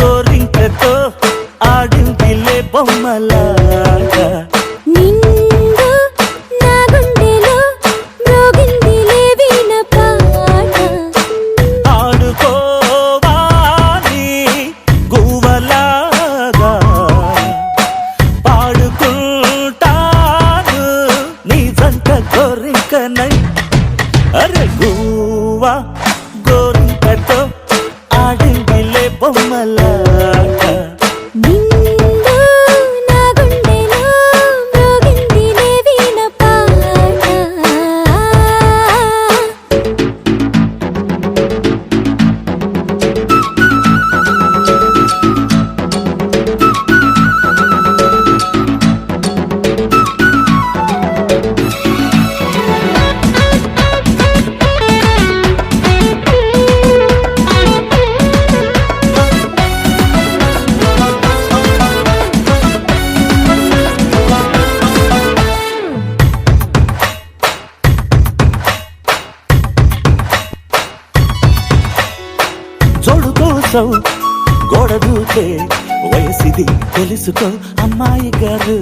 గోరింకతో ఆడిందిలే బొమ్మలాగా నిండు నా గుండెలో మ్రోగిందిలే వీణ పాట ఆడుకోవాలి గువ్వలాగా పాడుకుంటాను నీ జంట గోరింకనై అరే గువ్వా గోరింకతో ఆడిందిలే బొమ్మలాగా నిండు నా గుండెలో మ్రోగిందిలే వీణ పాట జోడు కోసం గోడ దూకే వయసిది తెలుసుకో అమ్మాయి గారు